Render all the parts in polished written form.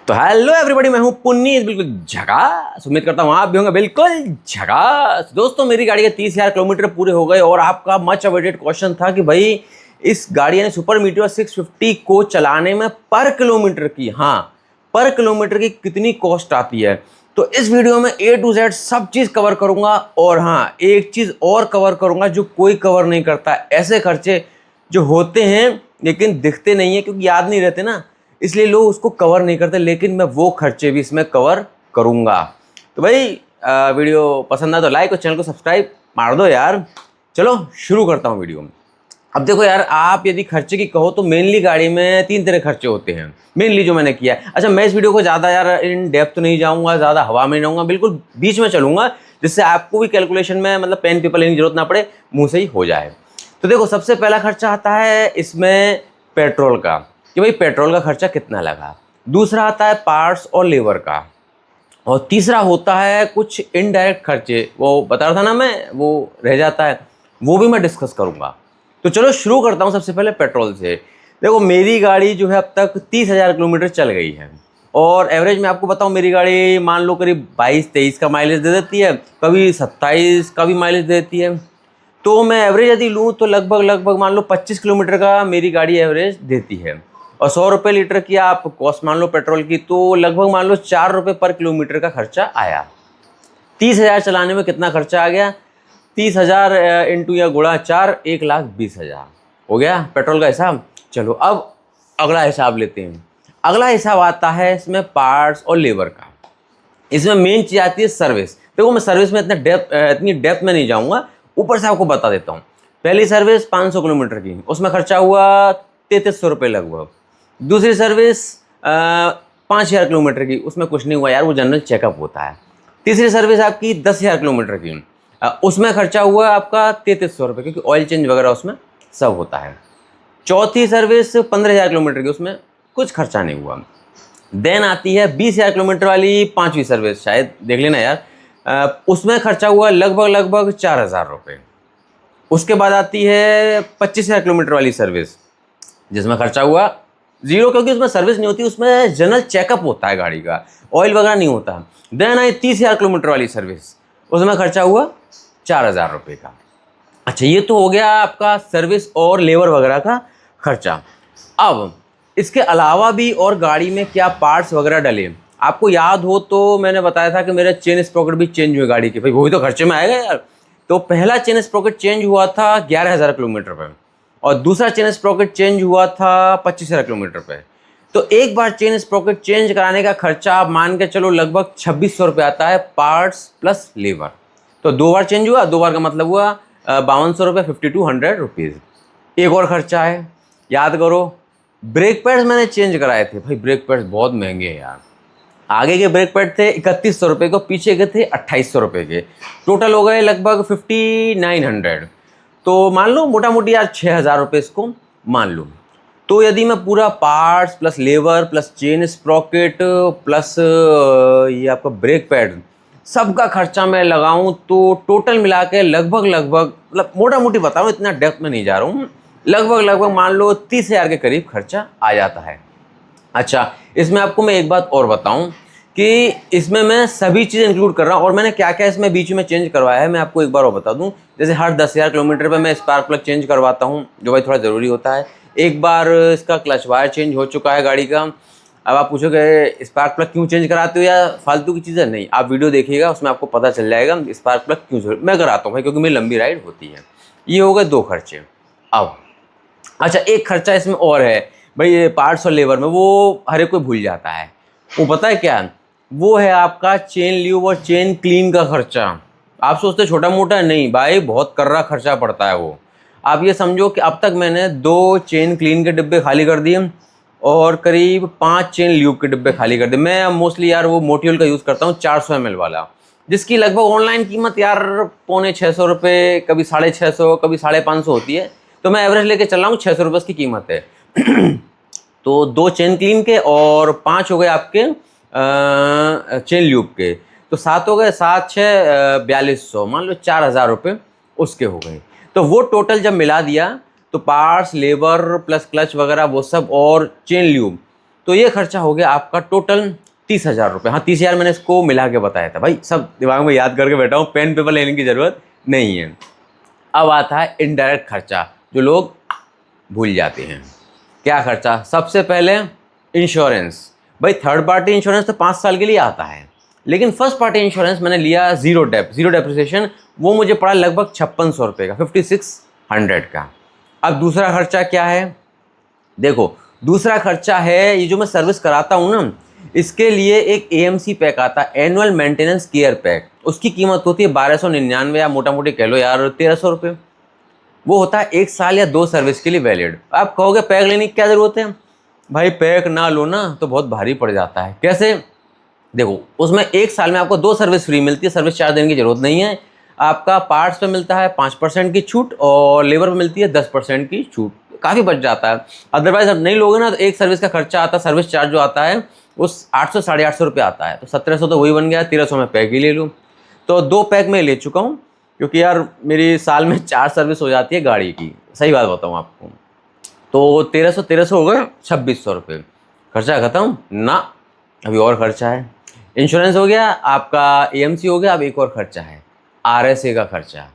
तो hello everybody, मैं हूं पुन्नी, बिल्कुल झकास। उम्मीद करता हूं आप भी होंगे बिल्कुल झकास। दोस्तों, मेरी गाड़ी के 30,000 किलोमीटर पूरे हो गए और आपका मच अवेटेड क्वेश्चन था कि भाई इस गाड़ी यानी सुपर मीटियोर 650 को चलाने में पर किलोमीटर की पर किलोमीटर की कितनी कॉस्ट आती है। तो इस वीडियो में A to Z सब चीज़ कवर करूंगा। और एक चीज़ और कवर करूंगा जो कोई कवर नहीं करता, ऐसे खर्चे जो होते हैं लेकिन दिखते नहीं है क्योंकि याद नहीं रहते ना, इसलिए लोग उसको कवर नहीं करते। लेकिन मैं वो खर्चे भी इसमें कवर करूंगा। तो भाई वीडियो पसंद आए तो लाइक और चैनल को सब्सक्राइब मार दो यार। चलो शुरू करता हूँ वीडियो में। अब देखो यार, आप यदि खर्चे की कहो तो मेनली गाड़ी में 3 तरह खर्चे होते हैं, मेनली जो मैंने किया है। अच्छा, मैं इस वीडियो को ज़्यादा यार इन डेप्थ तो नहीं जाऊँगा, ज़्यादा हवा में नहीं रहूँगा, बिल्कुल बीच में चलूँगा, जिससे आपको भी कैलकुलेशन में मतलब पेन पेपर लेने की जरूरत ना पड़े, मुँह से ही हो जाए। तो देखो, सबसे पहला खर्चा आता है इसमें पेट्रोल का, कि भाई पेट्रोल का खर्चा कितना लगा। दूसरा आता है पार्ट्स और लेबर का। और तीसरा होता है कुछ इनडायरेक्ट खर्चे, वो बता रहा था ना मैं, वो रह जाता है, वो भी मैं डिस्कस करूंगा। तो चलो शुरू करता हूं सबसे पहले पेट्रोल से। देखो, मेरी गाड़ी जो है अब तक 30,000 किलोमीटर चल गई है और एवरेज में आपको बताऊं, मेरी गाड़ी मान लो करीब 22-23 का माइलेज दे देती है, कभी 27 का भी माइलेज देती है। तो मैं एवरेज यदि लूँ तो लगभग मान लो 25 किलोमीटर का मेरी गाड़ी एवरेज देती है। और 100 रुपये लीटर की आप कॉस्ट मान लो पेट्रोल की, तो लगभग मान लो 4 रुपये पर किलोमीटर का खर्चा आया। 30,000 चलाने में कितना खर्चा आ गया? 30,000 इंटू या गुणा 4, 1,20,000 हो गया पेट्रोल का हिसाब। चलो अब अगला हिसाब लेते हैं। अगला हिसाब आता है इसमें पार्ट्स और लेबर का। इसमें मेन चीज़ आती है सर्विस। देखो, मैं सर्विस में इतनी डेप्थ में नहीं जाऊँगा, ऊपर से आपको बता देता हूँ। पहली सर्विस 500 किलोमीटर की, उसमें खर्चा हुआ 3300 रुपये लगभग। दूसरी सर्विस 5,000 किलोमीटर की, उसमें कुछ नहीं हुआ यार, वो जनरल चेकअप होता है। तीसरी सर्विस आपकी 10,000 किलोमीटर की, उसमें खर्चा हुआ आपका 3300 रुपये, क्योंकि ऑयल चेंज वगैरह उसमें सब होता है। चौथी सर्विस 15,000 किलोमीटर की, उसमें कुछ खर्चा नहीं हुआ। देन आती है 20,000 किलोमीटर वाली 5वीं सर्विस, शायद देख लेना यार, उसमें खर्चा हुआ लगभग 4,000 रुपये। उसके बाद आती है 25,000 किलोमीटर वाली सर्विस, जिसमें खर्चा हुआ 0, क्योंकि उसमें सर्विस नहीं होती, उसमें जनरल चेकअप होता है गाड़ी का, ऑयल वगैरह नहीं होता। देन आई 30,000 किलोमीटर वाली सर्विस, उसमें खर्चा हुआ 4,000 रुपये का। अच्छा, ये तो हो गया आपका सर्विस और लेबर वगैरह का खर्चा। अब इसके अलावा भी और गाड़ी में क्या पार्ट्स वगैरह डले, आपको याद हो तो मैंने बताया था कि मेरा चेन स्प्रॉकेट भी चेंज हुए गाड़ी के, भाई वही तो खर्चे में आएगा यार। तो पहला चेन स्प्रॉकेट चेंज हुआ था 11,000 किलोमीटर पे और दूसरा चेन स्प्रॉकेट चेंज हुआ था 25,000 किलोमीटर पे। तो एक बार चेन स्प्रॉकेट चेंज कराने का खर्चा आप मान के चलो लगभग 2,600 रुपये आता है, पार्ट्स प्लस लेबर। तो 2 बार चेंज हुआ, 2 बार का मतलब हुआ 5,200 रुपये, 5,200 रुपीज़। एक और खर्चा है, याद करो, ब्रेक पैड्स मैंने चेंज कराए थे। भाई ब्रेक पैड्स बहुत महंगे हैं यार। आगे के ब्रेक पैड थे 3,100 रुपये के, पीछे के थे 2,800 रुपये के, टोटल हो गए लगभग 5,900। तो मान लो मोटा मोटी यार 6,000 रुपये इसको मान लो। तो यदि मैं पूरा parts plus labour plus chain Sprocket plus ये आपका ब्रेक पैड सबका खर्चा मैं लगाऊं तो टोटल मिला के लगभग मतलब मोटा मोटी बताऊं, इतना डेप्थ में नहीं जा रहा हूँ, लगभग मान लो 30,000 के करीब खर्चा आ जाता है। अच्छा, इसमें आपको मैं एक बात और बताऊं कि इसमें मैं सभी चीज़ इंक्लूड कर रहा हूं और मैंने क्या क्या इसमें बीच में चेंज करवाया है मैं आपको एक बार और बता दूं। जैसे हर 10,000 किलोमीटर पे मैं स्पार्क प्लग चेंज करवाता हूं, जो भाई थोड़ा ज़रूरी होता है। एक बार इसका क्लच वायर चेंज हो चुका है गाड़ी का। अब आप पूछोगे स्पार्क प्लग क्यों चेंज कराते हो या फालतू की चीज़ें, नहीं, आप वीडियो देखिएगा उसमें आपको पता चल जाएगा स्पार्क प्लग क्यों मैं कराता हूँ भाई, क्योंकि मेरी लंबी राइड होती है। ये हो गए 2 खर्चे। अब अच्छा, एक खर्चा इसमें और है भाई, ये पार्ट्स और लेबर में, वो हर एक कोई भूल जाता है। वो पता है क्या, वो है आपका चेन ल्यूब और चेन क्लीन का खर्चा। आप सोचते छोटा मोटा, नहीं भाई, बहुत कर्रा खर्चा पड़ता है वो। आप ये समझो कि अब तक मैंने 2 चेन क्लीन के डिब्बे खाली कर दिए और करीब 5 चेन ल्यूब के डिब्बे खाली कर दिए। मैं मोस्टली यार वो मोटियोल का यूज़ करता हूँ 400 ml वाला, जिसकी लगभग ऑनलाइन कीमत यार 650 रुपये, कभी 650, कभी 550 होती है। तो मैं एवरेज लेके चल रहा हूँ 600 रुपये की कीमत है। तो 2 चेन क्लीन के और 5 हो गए आपके चेन ल्यूब के, तो 7 हो गए, 7 6 4200, मान लो 4,000 रुपये उसके हो गए। तो वो टोटल जब मिला दिया तो पार्ट्स लेबर प्लस क्लच वगैरह वो सब और चेन ल्यूब, तो ये खर्चा हो गया आपका टोटल 30,000 रुपये। हाँ 30,000 मैंने इसको मिला के बताया था भाई, सब दिमाग में याद करके बैठा हूँ, पेन पेपर लेने की ज़रूरत नहीं है। अब आता है इनडायरेक्ट खर्चा जो लोग भूल जाते हैं। क्या खर्चा? सबसे पहले इंश्योरेंस। भाई थर्ड पार्टी इंश्योरेंस तो 5 साल के लिए आता है, लेकिन फर्स्ट पार्टी इंश्योरेंस मैंने लिया जीरो डेप्रिसिएशन, वो मुझे पड़ा लगभग 5600 रुपये का, 5600 का। अब दूसरा खर्चा क्या है? देखो दूसरा खर्चा है ये जो मैं सर्विस कराता हूँ ना, इसके लिए एक AMC पैक आता है, एनुअल मेंटेनेंस केयर पैक। उसकी कीमत होती है 1299 या मोटा मोटी कह लो यार 1300 रुपये। वो होता है 1 साल या 2 सर्विस के लिए वैलिड। आप कहोगे पैक लेने की क्या ज़रूरत है? भाई पैक ना लो ना तो बहुत भारी पड़ जाता है। कैसे? देखो उसमें 1 साल में आपको 2 सर्विस फ्री मिलती है, सर्विस चार्ज देने की जरूरत नहीं है। आपका पार्ट्स पे मिलता है 5% की छूट और लेबर पे मिलती है 10% की छूट, काफ़ी बच जाता है। अदरवाइज अब नहीं लोगे ना तो एक सर्विस का खर्चा आता है, सर्विस चार्ज जो आता है उस 800 साढ़े 800 रुपये आता है, तो 1700 तो वही बन गया, 1300 में पैक ही ले लूँ। तो 2 पैक मैं ले चुका हूँ, क्योंकि यार मेरी साल में 4 सर्विस हो जाती है गाड़ी की, सही बात बताऊँ आपको। तो 1300 हो गए 2600 रुपये, खर्चा ख़त्म ना, अभी और खर्चा है। इंश्योरेंस हो गया आपका, AMC हो गया, अब एक और खर्चा है RSA का खर्चा।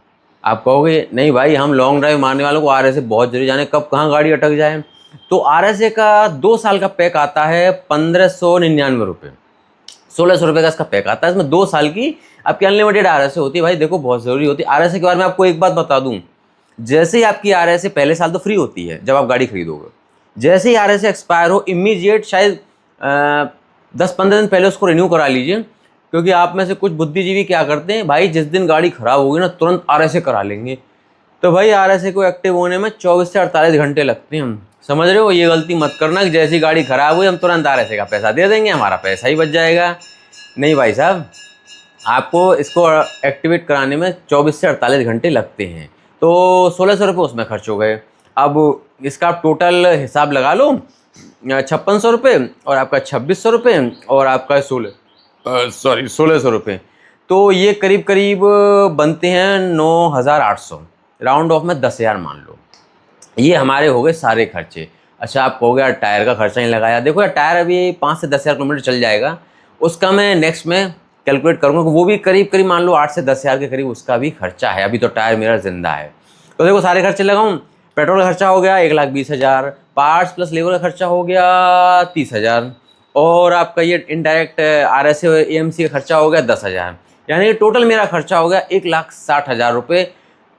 आप कहोगे नहीं भाई हम लॉन्ग ड्राइव मारने वालों को RSA बहुत जरूरी, जाने कब कहाँ गाड़ी अटक जाए। तो RSA का 2 साल का पैक आता है 1599 रुपये, 1600 रुपये का इसका पैक आता है। इसमें 2 साल की आपकी अनलिमिटेड RSA होती है। भाई देखो बहुत ज़रूरी होती है। RSA के बारे में आपको एक बात बता दूँ, जैसे ही आपकी RSA, पहले साल तो फ्री होती है जब आप गाड़ी खरीदोगे, जैसे ही RSA एक्सपायर हो इमीडिएट शायद 10-15 दिन पहले उसको रिन्यू करा लीजिए, क्योंकि आप में से कुछ बुद्धिजीवी क्या करते हैं भाई, जिस दिन गाड़ी खराब होगी ना तुरंत RSA करा लेंगे। तो भाई RSA को एक्टिव होने में 24 से 48 घंटे लगते हैं। समझ रहे हो? ये गलती मत करना कि जैसी गाड़ी खराब हुई हम तुरंत RSA का पैसा दे देंगे, हमारा पैसा ही बच जाएगा। नहीं भाई साहब, आपको इसको एक्टिवेट कराने में 24 से 48 घंटे लगते हैं। तो 1600 रुपये उसमें खर्च हो गए। अब इसका आप टोटल हिसाब लगा लो, 5600 रुपये और आपका 2600 रुपये और आपका 1600 रुपये, तो ये करीब करीब बनते हैं 9800, राउंड ऑफ में 10,000 मान लो। ये हमारे हो गए सारे खर्चे। अच्छा आप कहोगे यार टायर का खर्चा नहीं लगाया। देखो यार टायर अभी 5 से 10,000 किलोमीटर चल जाएगा, उसका मैं नेक्स्ट में कैलकुलेट करूँगा, वो भी करीब करीब मान लो 8 से 10,000 के करीब उसका भी खर्चा है। अभी तो टायर मेरा जिंदा है। तो देखो सारे खर्चे लगाऊँ, पेट्रोल का खर्चा हो गया 1,20,000, पार्ट्स प्लस लेबर का खर्चा हो गया 30,000, और आपका ये इनडायरेक्ट RSA AMC का खर्चा हो गया 10,000, यानी कि टोटल मेरा खर्चा हो गया 1,60,000 रुपये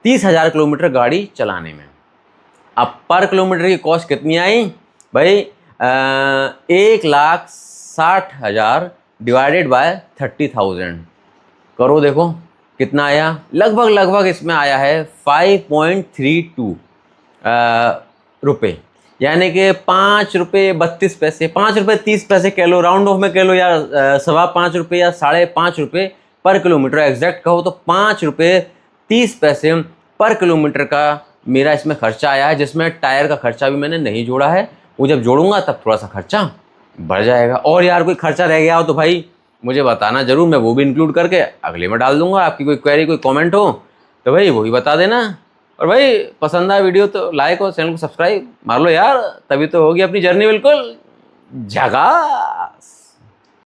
30,000 किलोमीटर गाड़ी चलाने में। अब पर किलोमीटर की कॉस्ट कितनी आई भाई? 1,60,000 डिवाइडेड बाय 30,000 करो, देखो कितना आया। लगभग इसमें आया है 5.32 रुपये, यानी कि 5 रुपये 32 पैसे, 5 रुपये 30 पैसे कह लो, राउंड ऑफ में कह लो, या 5.25 रुपये या 5.5 रुपये पर किलोमीटर, एग्जैक्ट कहो तो 5 रुपये 30 पैसे पर किलोमीटर का मेरा इसमें खर्चा आया है, जिसमें टायर का खर्चा भी मैंने नहीं जोड़ा है। वो जब जोड़ूंगा तब थोड़ा सा खर्चा बढ़ जाएगा। और यार कोई खर्चा रह गया हो तो भाई मुझे बताना ज़रूर, मैं वो भी इंक्लूड करके अगले में डाल दूंगा। आपकी कोई क्वेरी कोई कमेंट हो तो भाई वो भी बता देना। और भाई पसंद आया वीडियो तो लाइक और चैनल को सब्सक्राइब मार लो यार, तभी तो होगी अपनी जर्नी बिल्कुल झकास।